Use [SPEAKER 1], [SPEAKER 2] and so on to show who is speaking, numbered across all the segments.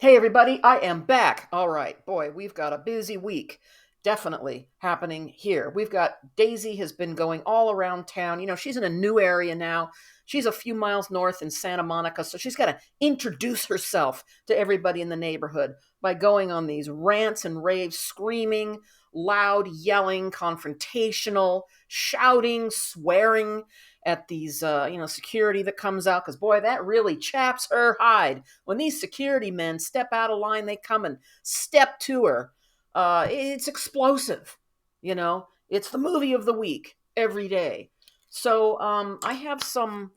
[SPEAKER 1] Hey everybody, I am back. All right, boy, we've got a busy week definitely happening here. We've got Daisy has been going all around town. She's in a new area now. She's a few miles north in Santa Monica, so she's got to introduce herself to everybody in the neighborhood by going on these rants and raves, screaming, loud, yelling, confrontational, shouting, swearing at these security that comes out, because boy, that really chaps her hide when these security men step out of line. They come and step to her. It's explosive. It's the movie of the week every day. So I have some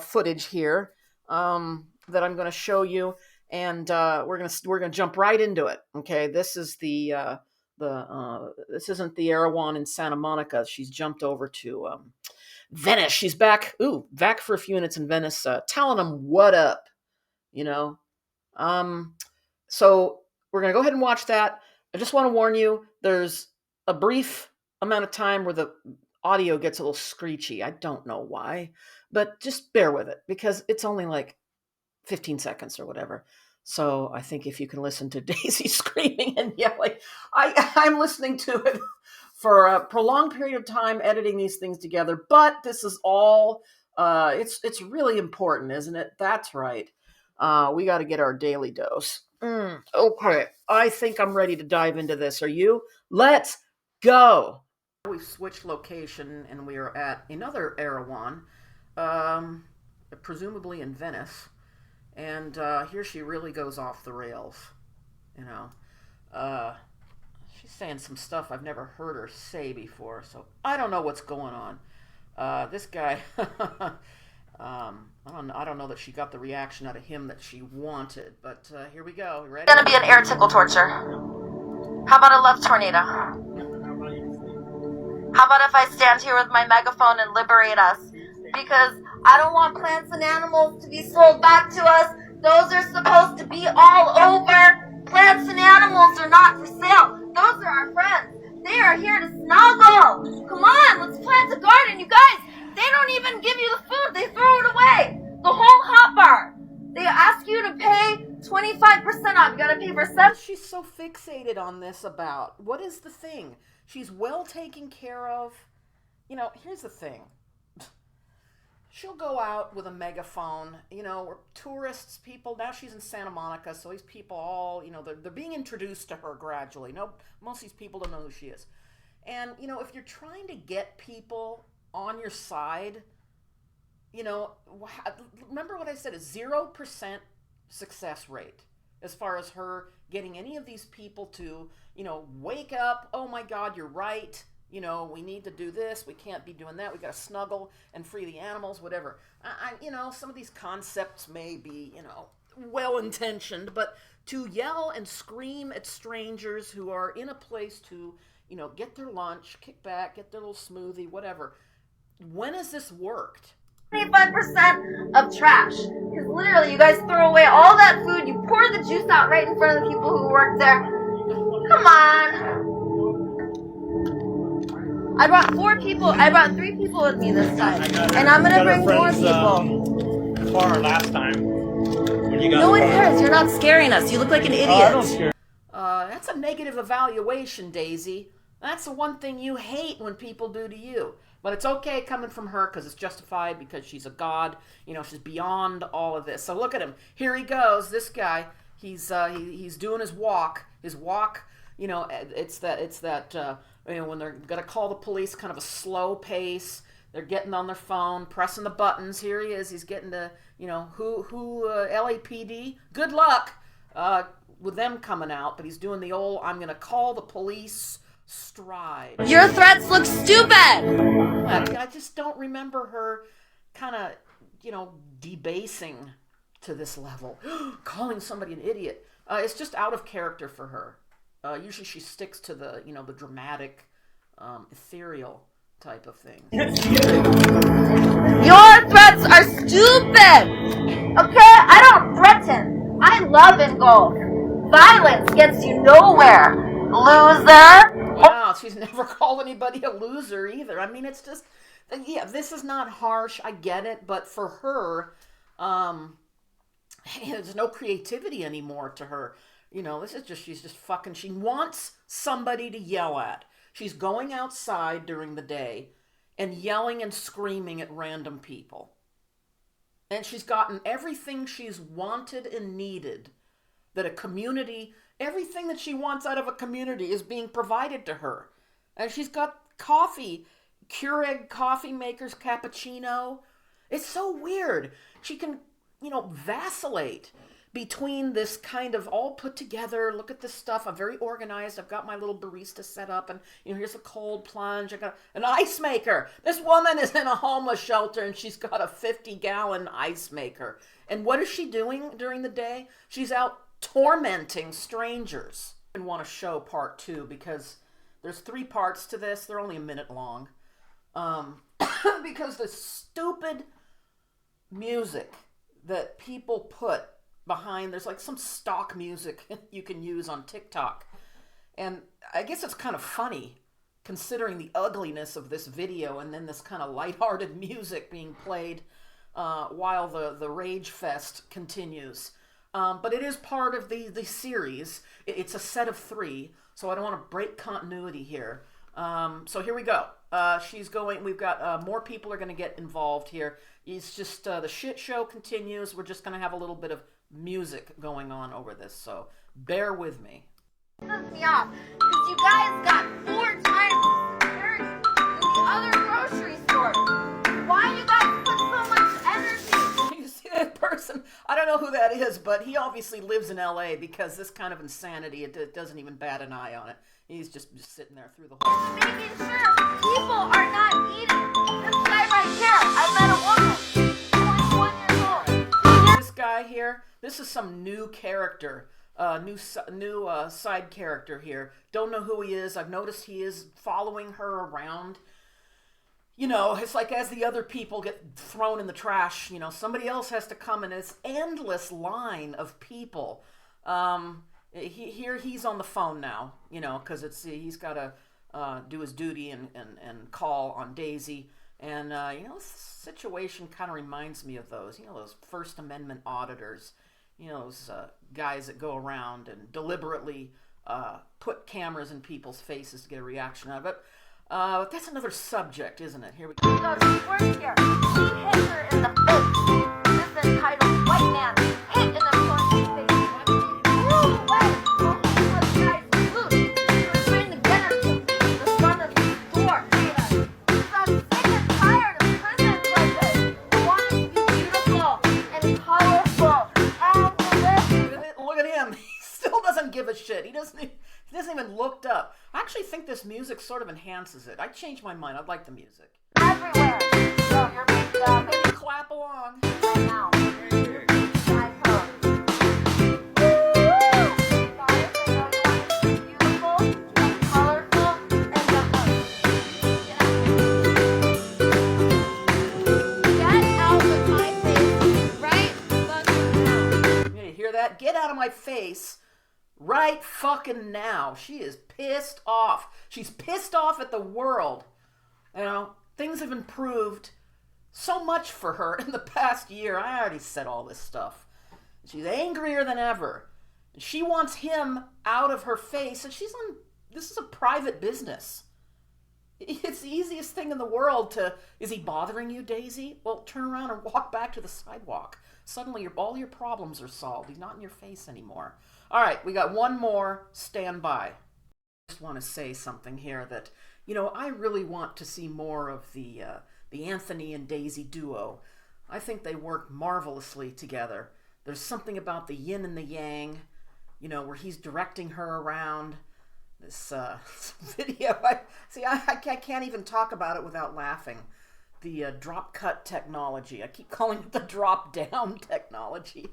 [SPEAKER 1] footage here that I'm going to show you, and we're gonna jump right into it. Okay, this is this isn't the Erewhon in Santa Monica. She's jumped over to Venice. She's back for a few minutes in Venice, telling them what up. You know, so we're gonna go ahead and watch that. I just want to warn you, there's a brief amount of time where the audio gets a little screechy. I don't know why, but just bear with it because it's only like 15 seconds or whatever. So I think if you can listen to Daisy screaming and yelling, I'm listening to it for a prolonged period of time, editing these things together. But this is all, it's really important, isn't it? That's right. We got to get our daily dose. Okay, I think I'm ready to dive into this. Are you? Let's go. We've switched location and we are at another Erewhon, presumably in Venice. And here she really goes off the rails. She's saying some stuff I've never heard her say before, so I don't know what's going on. This guy, I don't know that she got the reaction out of him that she wanted, but here we go. You ready?
[SPEAKER 2] It's gonna be an air tickle torture. How about a love tornado? How about if I stand here with my megaphone and liberate us? Because I don't want plants and animals to be sold back to us. Those are supposed to be all over. Plants and animals are not for sale. Those are our friends. They are here to snuggle. Come on, let's plant a garden. You guys, they don't even give you the food. They throw it away. The whole hopper. They ask you to pay 25% off. You gotta pay for
[SPEAKER 1] What is she's so fixated on this about? What is the thing? She's well taken care of. Here's the thing. She'll go out with a megaphone, we're tourists, people. Now she's in Santa Monica, so these people all, they're being introduced to her gradually. No, most of these people don't know who she is. And, if you're trying to get people on your side, remember what I said, a 0% success rate as far as her getting any of these people to, wake up, oh my God, you're right. We need to do this. We can't be doing that. We got to snuggle and free the animals, whatever. Some of these concepts may be, well-intentioned, but to yell and scream at strangers who are in a place to, get their lunch, kick back, get their little smoothie, whatever. When has this worked?
[SPEAKER 2] 25% of trash. Because literally, you guys throw away all that food. You pour the juice out right in front of the people who work there. Come on. I brought 3 people with me this time. And I'm gonna bring more people.
[SPEAKER 3] Car last time.
[SPEAKER 2] No one cares. You're not scaring us. You look like an idiot.
[SPEAKER 3] I don't scare.
[SPEAKER 1] That's a negative evaluation, Daisy. That's the one thing you hate when people do to you. But it's okay coming from her because it's justified because she's a god. She's beyond all of this. So look at him. Here he goes. This guy. He's doing his walk. It's that. When they're going to call the police, kind of a slow pace. They're getting on their phone, pressing the buttons. Here he is. He's getting to, LAPD. Good luck with them coming out. But he's doing the old, I'm going to call the police stride.
[SPEAKER 2] Your threats look stupid.
[SPEAKER 1] I just don't remember her kind of, debasing to this level. Calling somebody an idiot. It's just out of character for her. Usually she sticks to the, the dramatic, ethereal type of thing.
[SPEAKER 2] Your threats are stupid! Okay? I don't threaten. I love and golf. Violence gets you nowhere. Loser!
[SPEAKER 1] Wow, she's never called anybody a loser either. I mean, it's just, this is not harsh. I get it. But for her, There's no creativity anymore to her. This is just, she's just fucking, she wants somebody to yell at. She's going outside during the day and yelling and screaming at random people. And she's gotten everything she's wanted and needed, that a community, everything that she wants out of a community is being provided to her. And she's got coffee, Keurig coffee makers, cappuccino. It's so weird. She can, vacillate between this kind of all put together, look at this stuff, I'm very organized, I've got my little barista set up, and here's a cold plunge, I got an ice maker. This woman is in a homeless shelter and she's got a 50-gallon ice maker. And what is she doing during the day? She's out tormenting strangers. I want to show part 2 because there's 3 parts to this. They're only a minute long. Because the stupid music that people put behind, there's like some stock music you can use on TikTok. And I guess it's kind of funny considering the ugliness of this video and then this kind of lighthearted music being played while the rage fest continues. But it is part of the series. It's a set of 3, so I don't want to break continuity here. So here we go. We've got more people are going to get involved here. It's just the shit show continues. We're just going to have a little bit of music going on over this, so bear with me.
[SPEAKER 2] Pisses me off because you guys got 4 times the security in the other grocery store. Why do you guys put so much energy?
[SPEAKER 1] You see that person? I don't know who that is, but he obviously lives in LA because this kind of insanity, it doesn't even bat an eye on it. He's just sitting there through the whole...
[SPEAKER 2] Making sure people are not eating. This guy right here, I met a woman, 21 years old.
[SPEAKER 1] This guy here, this is some new character, new side character here. Don't know who he is. I've noticed he is following her around. It's like as the other people get thrown in the trash, somebody else has to come in this endless line of people. He's on the phone now, because he's got to do his duty and call on Daisy. And, this situation kind of reminds me of those, those First Amendment auditors, those guys that go around and deliberately put cameras in people's faces to get a reaction out of it. That's another subject, isn't it? Here we go.
[SPEAKER 2] Because she works here. She hit her in the face. This entitled white man hit in the person's face. Move away! Don't leave us guys loose. We're trying to get her to the front of the store. Because I'm sick and tired of prisons like this. I want it to be beautiful and colorful and delicious.
[SPEAKER 1] Look at him. He still doesn't give a shit. He doesn't even looked up. I actually think this music sort of enhances it. I changed my mind. I'd like the music.
[SPEAKER 2] Everywhere. So you're being
[SPEAKER 1] Maybe clap along.
[SPEAKER 2] right now.
[SPEAKER 1] Get out of my face right fucking now. She is pissed off. She's pissed off at the world. Things have improved so much for her in the past year. I already said all this stuff. She's angrier than ever. She wants him out of her face, and this is a private business. It's the easiest thing in the world to, is he bothering you, Daisy? Well, turn around and walk back to the sidewalk. Suddenly, all your problems are solved. He's not in your face anymore. All right, we got one more. Stand by. I just want to say something here that, I really want to see more of the Anthony and Daisy duo. I think they work marvelously together. There's something about the yin and the yang, where he's directing her around. This video, I can't even talk about it without laughing. The drop cut technology. I keep calling it the drop down technology.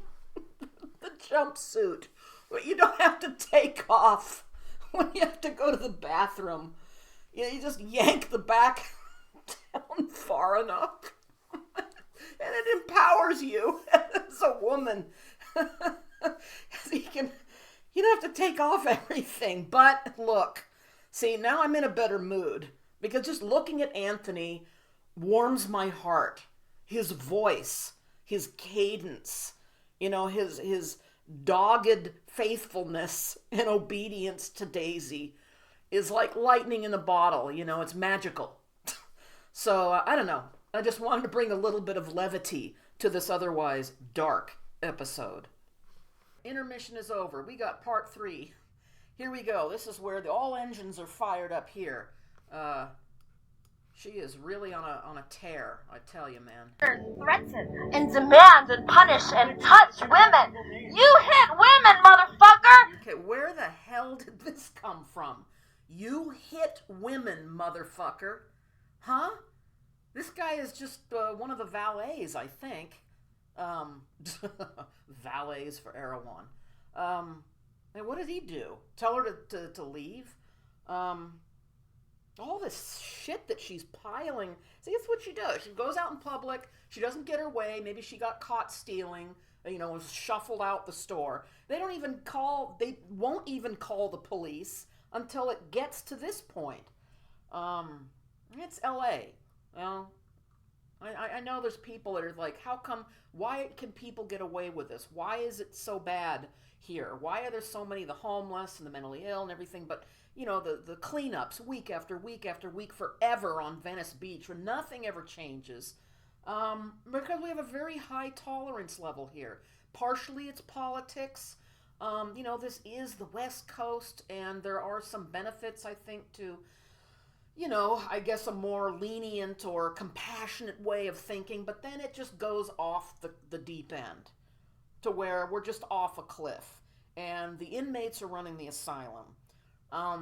[SPEAKER 1] The jumpsuit. But you don't have to take off when you have to go to the bathroom. You just yank the back down far enough. And it empowers you as a woman. You don't have to take off everything. But look, see, now I'm in a better mood. Because just looking at Anthony warms my heart. His voice, his cadence, his dogged faithfulness and obedience to Daisy is like lightning in a bottle. It's magical. So I don't know. I just wanted to bring a little bit of levity to this otherwise dark episode. Intermission is over. We got part 3. Here we go. This is where all engines are fired up here. She is really on a tear, I tell you, man.
[SPEAKER 2] Threaten and demand and punish and touch women. You hit women, motherfucker!
[SPEAKER 1] Okay, where the hell did this come from? You hit women, motherfucker. Huh? This guy is just one of the valets, I think. Valets for Erewhon. And what did he do? Tell her to leave? All this shit that she's piling. See, that's what she does. She goes out in public. She doesn't get her way. Maybe she got caught stealing. Was shuffled out the store. They won't even call the police until it gets to this point. It's LA. Well, I know there's people that are like, why can people get away with this? Why is it so bad here? Why are there so many, the homeless and the mentally ill and everything? But, the cleanups week after week after week forever on Venice Beach when nothing ever changes. Because we have a very high tolerance level here. Partially it's politics. This is the West Coast, and there are some benefits, I think, to, I guess a more lenient or compassionate way of thinking, but then it just goes off the deep end to where we're just off a cliff, and the inmates are running the asylum. I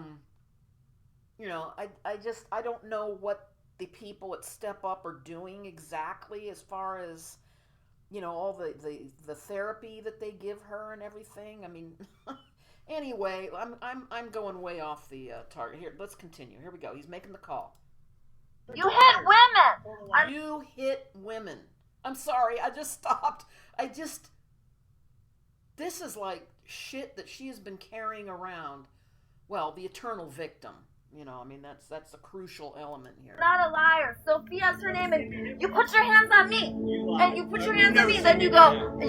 [SPEAKER 1] don't know what the people at Step Up are doing exactly as far as, all the therapy that they give her and everything. I mean, anyway, I'm going way off the target. Here, let's continue. Here we go. He's making the call.
[SPEAKER 2] You hit women!
[SPEAKER 1] You hit women. I'm sorry, I just stopped. This is like shit that she has been carrying around. Well, the eternal victim. That's a crucial element here.
[SPEAKER 2] Not a liar. Sophia's her name, and you put your hands on me. And you put your hands on me, then you go.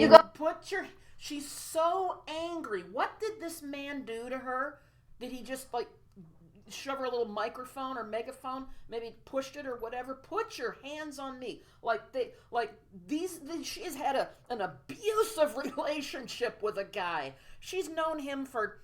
[SPEAKER 1] She's so angry. What did this man do to her? Did he just shove her a little microphone or megaphone? Maybe pushed it or whatever? Put your hands on me. She has had an abusive relationship with a guy. She's known him for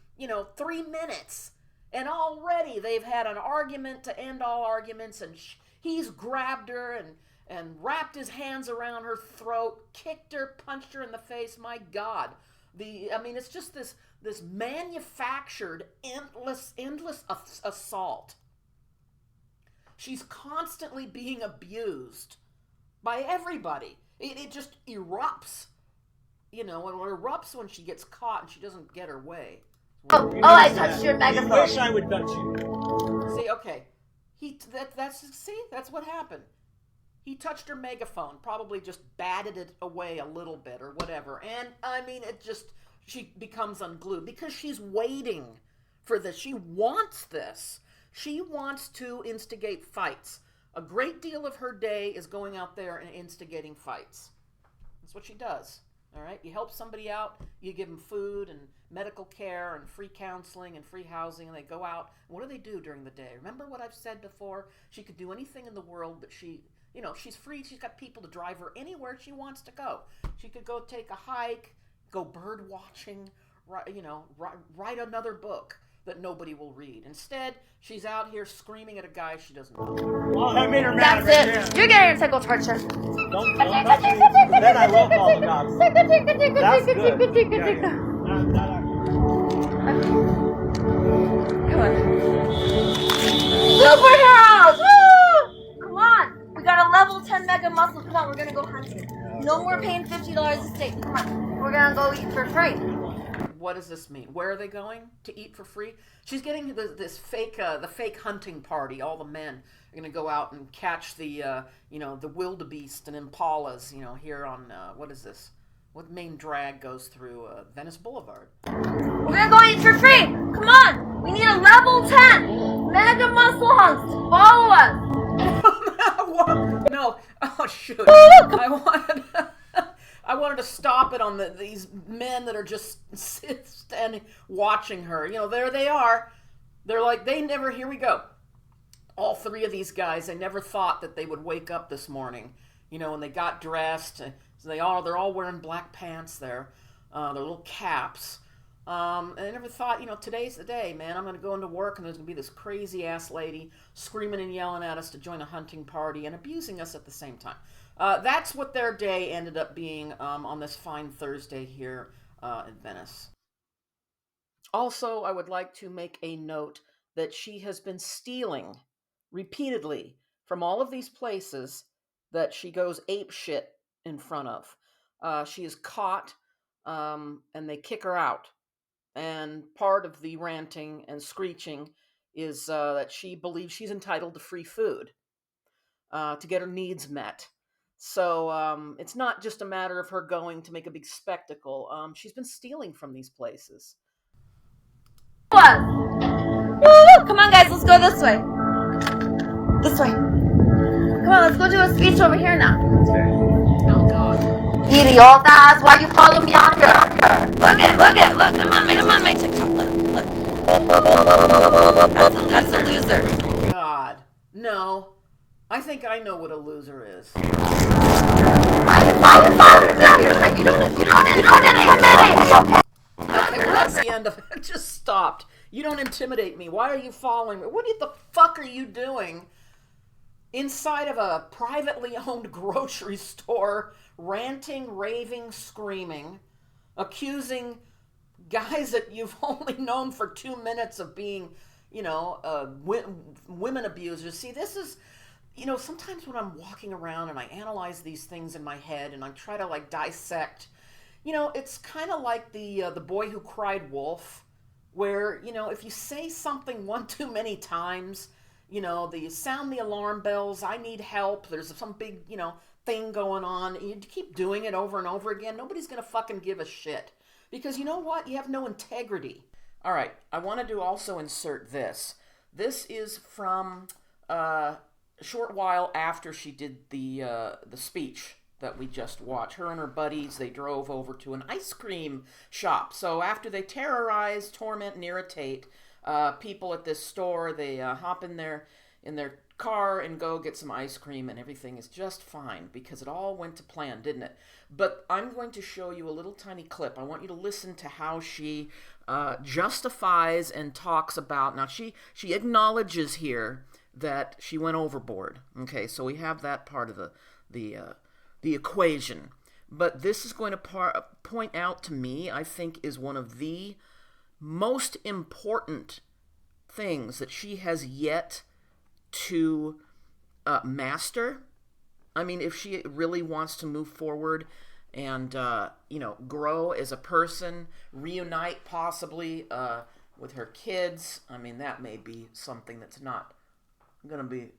[SPEAKER 1] 3 minutes. And already they've had an argument to end all arguments, and he's grabbed her and wrapped his hands around her throat, kicked her, punched her in the face. My God. It's just this manufactured, endless assault. She's constantly being abused by everybody. It just erupts. It erupts when she gets caught and she doesn't get her way.
[SPEAKER 2] I touched your megaphone.
[SPEAKER 3] I wish I would touch you.
[SPEAKER 1] See, okay. That's what happened. He touched her megaphone, probably just batted it away a little bit or whatever. And, she becomes unglued because she's waiting for this. She wants this. She wants to instigate fights. A great deal of her day is going out there and instigating fights. That's what she does. All right, you help somebody out, you give them food and medical care and free counseling and free housing, and they go out. What do they do during the day? Remember what I've said before? She could do anything in the world, but she's free. She's got people to drive her anywhere she wants to go. She could go take a hike, go bird watching, write another book that nobody will read. Instead, she's out here screaming at a guy she doesn't know.
[SPEAKER 3] Well, I made her mad.
[SPEAKER 2] That's it. You're getting your tickle torture.
[SPEAKER 3] Don't touch me. Then I will call the cops. That's good. Yeah.
[SPEAKER 2] Come on. Superheroes! Woo! Come on. We got a level 10 mega muscle. Come on, we're gonna go hunting. No more paying $50 a steak. Come on. We're gonna go eat for free.
[SPEAKER 1] What does this mean? Where are they going to eat for free? She's getting the fake hunting party. All the men are going to go out and catch the wildebeest and impalas, here on, what is this? What main drag goes through Venice Boulevard?
[SPEAKER 2] We're going to go eat for free. Come on. We need a level 10 mega muscle hunks to follow us.
[SPEAKER 1] No. Oh, shoot. I wanted to stop it on these men that are just standing watching her. There they are. They're like, they never, here we go. All three of these guys, they never thought that they would wake up this morning, when they got dressed. So they're all wearing black pants there, their little caps. And I never thought, today's the day, man. I'm going to go into work and there's going to be this crazy ass lady screaming and yelling at us to join a hunting party and abusing us at the same time. That's what their day ended up being on this fine Thursday here in Venice. Also, I would like to make a note that she has been stealing repeatedly from all of these places that she goes ape shit in front of. She is caught and they kick her out. And part of the ranting and screeching is that she believes she's entitled to free food to get her needs met. So it's not just a matter of her going to make a big spectacle. She's been stealing from these places.
[SPEAKER 2] What? Woo! Come on, guys, let's go this way. This way. Come on, let's go do a speech over here now.
[SPEAKER 1] Oh, God.
[SPEAKER 2] Idiotas, why you follow me on here? Look. Come on, my TikTok. Look. That's a loser.
[SPEAKER 1] God. No. I think I know what a loser is.
[SPEAKER 2] You don't intimidate.
[SPEAKER 1] Okay, well, that's the end of it. It just stopped. You don't intimidate me. Why are you following me? What the fuck are you doing inside of a privately owned grocery store, ranting, raving, screaming, accusing guys that you've only known for 2 minutes of being, women abusers? See, this is, sometimes when I'm walking around and I analyze these things in my head and I try to dissect, it's kind of like the boy who cried wolf, where, if you say something one too many times, you sound the alarm bells, I need help, there's some big, thing going on, and you keep doing it over and over again, nobody's going to fucking give a shit. Because you know what? You have no integrity. All right, I wanted to also insert this. This is from a short while after she did the speech that we just watched. Her and her buddies, they drove over to an ice cream shop. So after they terrorize, torment, and irritate people at this store, they hop in their car and go get some ice cream, and everything is just fine because it all went to plan, didn't it? But I'm going to show you a little tiny clip. I want you to listen to how she justifies and talks about. Now, she acknowledges here that she went overboard. Okay, so we have that part of the equation. But this is going to point out to me, I think, is one of the most important things that she has yet to master. I mean, if she really wants to move forward and, grow as a person, reunite possibly with her kids, I mean, that may be something that's not going to be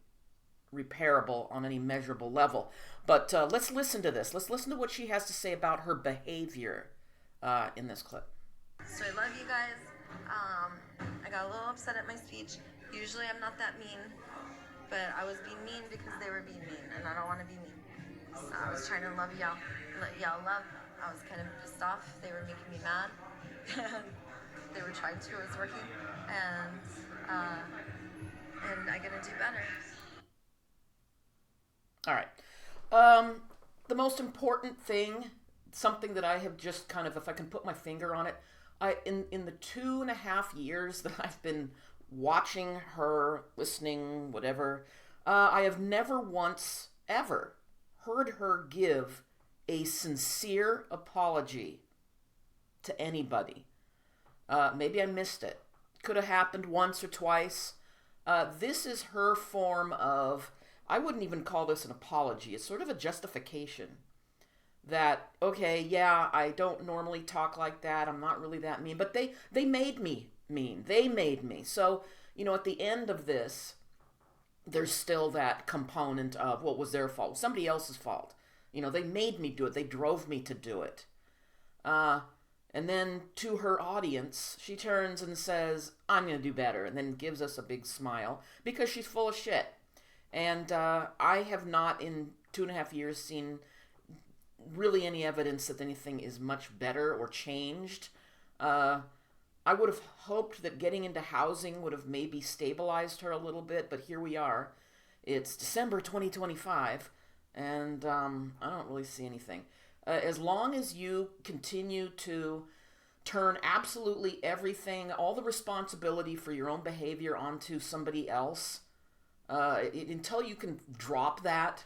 [SPEAKER 1] repairable on any measurable level. But let's listen to this. Let's listen to what she has to say about her behavior in this clip.
[SPEAKER 4] So I love you guys. I got a little upset at my speech. Usually I'm not that mean, but I was being mean because they were being mean, and I don't want to be mean. So I was trying to love y'all, let y'all love. I was kind of pissed off. They were making me mad, and they were trying to. It was working, and I'm gonna do better.
[SPEAKER 1] All right. The most important thing, something that I have just kind of, if I can put my finger on it, in the 2.5 years that I've been watching her, listening, whatever, I have never once ever heard her give a sincere apology to anybody. Maybe I missed it. Could have happened once or twice. This is her form of, I wouldn't even call this an apology. It's sort of a justification. That, okay, yeah, I don't normally talk like that. I'm not really that mean. But they made me mean. They made me. So, at the end of this, there's still that component of, well, it was their fault. Somebody else's fault. They made me do it. They drove me to do it. And then to her audience, she turns and says, I'm going to do better. And then gives us a big smile because she's full of shit. And I have not in 2.5 years seen really any evidence that anything is much better or changed. Uh, I would have hoped that getting into housing would have maybe stabilized her a little bit, but here we are. It's December 2025, and I don't really see anything. As long as you continue to turn absolutely everything, all the responsibility for your own behavior onto somebody else, until you can drop that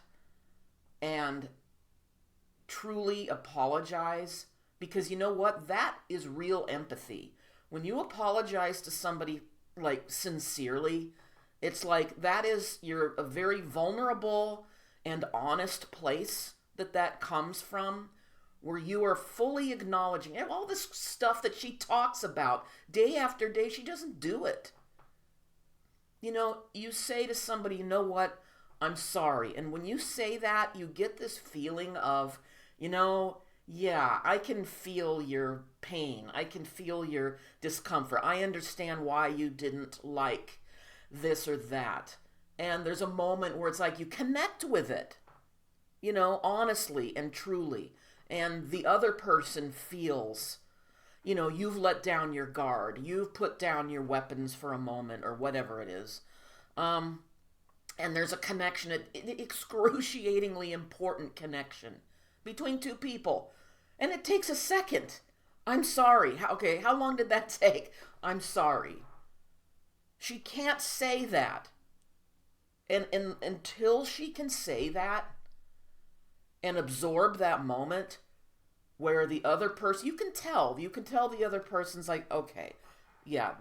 [SPEAKER 1] and truly apologize, because you know what? That is real empathy. When you apologize to somebody like sincerely, it's like that is you're a very vulnerable and honest place that comes from, where you are fully acknowledging all this stuff that she talks about day after day. She doesn't do it. You say to somebody, you know what, I'm sorry. And when you say that, you get this feeling of, yeah, I can feel your pain. I can feel your discomfort. I understand why you didn't like this or that. And there's a moment where it's like you connect with it, honestly and truly. And the other person feels, you've let down your guard. You've put down your weapons for a moment or whatever it is. And there's a connection, an excruciatingly important connection between two people. And it takes a second. I'm sorry. Okay, how long did that take? I'm sorry. She can't say that. And until she can say that and absorb that moment where the other person, you can tell the other person's like, okay, yeah,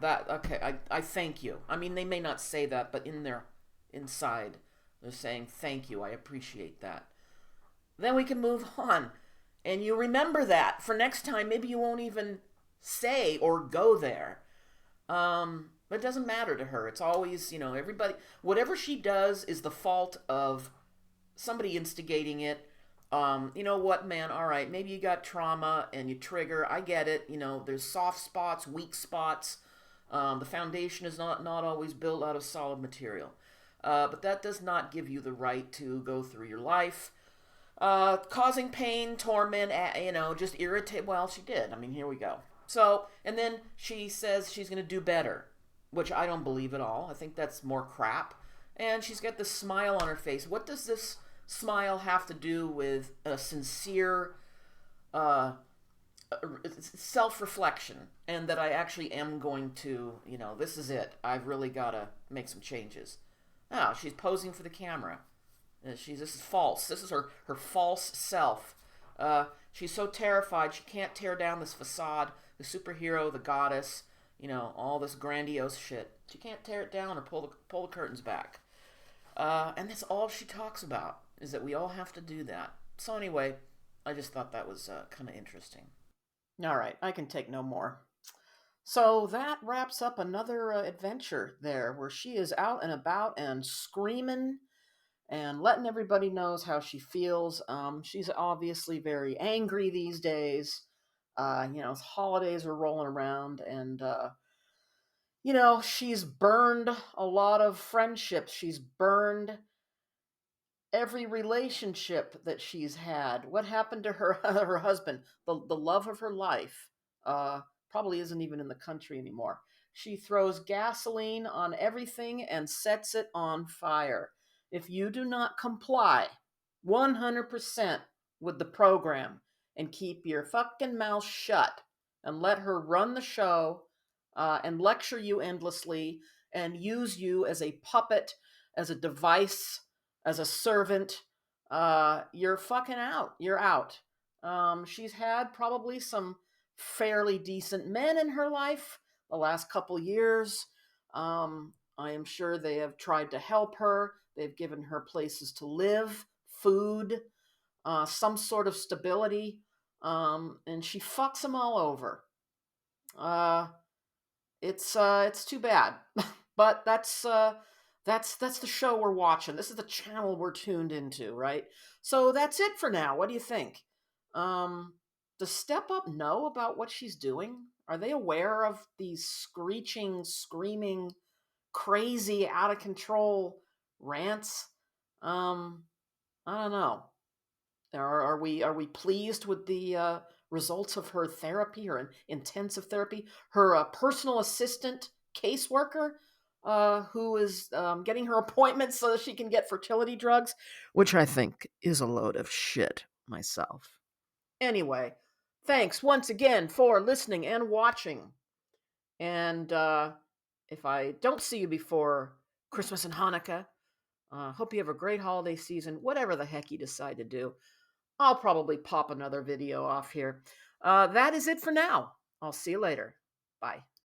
[SPEAKER 1] I thank you. I mean, they may not say that, but in their inside, they're saying, thank you, I appreciate that. Then we can move on. And you remember that for next time. Maybe you won't even say or go there. But it doesn't matter to her. It's always, everybody, whatever she does is the fault of somebody instigating it. You know what, man? All right, maybe you got trauma and you trigger. I get it. There's soft spots, weak spots. The foundation is not always built out of solid material. But that does not give you the right to go through your life causing pain, torment, just irritate. Well, she did. I mean, here we go. So, and then she says she's going to do better, which I don't believe at all. I think that's more crap. And she's got this smile on her face. What does this smile have to do with a sincere self-reflection, and that I actually am going to, this is it. I've really got to make some changes. Oh, she's posing for the camera. This is false. This is her false self. She's so terrified she can't tear down this facade, the superhero, the goddess, all this grandiose shit. She can't tear it down or pull the curtains back. And that's all she talks about, is that we all have to do that. So anyway, I just thought that was kind of interesting. All right, I can take no more. So that wraps up another adventure there, where she is out and about and screaming and letting everybody knows how she feels. She's obviously very angry these days. Holidays are rolling around, and she's burned a lot of friendships. She's burned every relationship that she's had. What happened to her her husband, the love of her life? Probably isn't even in the country anymore. She throws gasoline on everything and sets it on fire. If you do not comply 100% with the program and keep your fucking mouth shut and let her run the show and lecture you endlessly and use you as a puppet, as a device, as a servant, you're fucking out. You're out. She's had probably some fairly decent men in her life the last couple years. I am sure they have tried to help her. They've given her places to live, food, some sort of stability, and she fucks them all over. It's too bad, but that's the show we're watching. This is the channel we're tuned into, right? So that's it for now. What do you think? Does Step Up know about what she's doing? Are they aware of these screeching, screaming, crazy, out of control rants? I don't know. Are we pleased with the results of her therapy, her intensive therapy, her personal assistant caseworker, who is getting her appointments so that she can get fertility drugs, which I think is a load of shit myself. Anyway, thanks once again for listening and watching. And if I don't see you before Christmas and Hanukkah, hope you have a great holiday season, whatever the heck you decide to do. I'll probably pop another video off here. That is it for now. I'll see you later. Bye.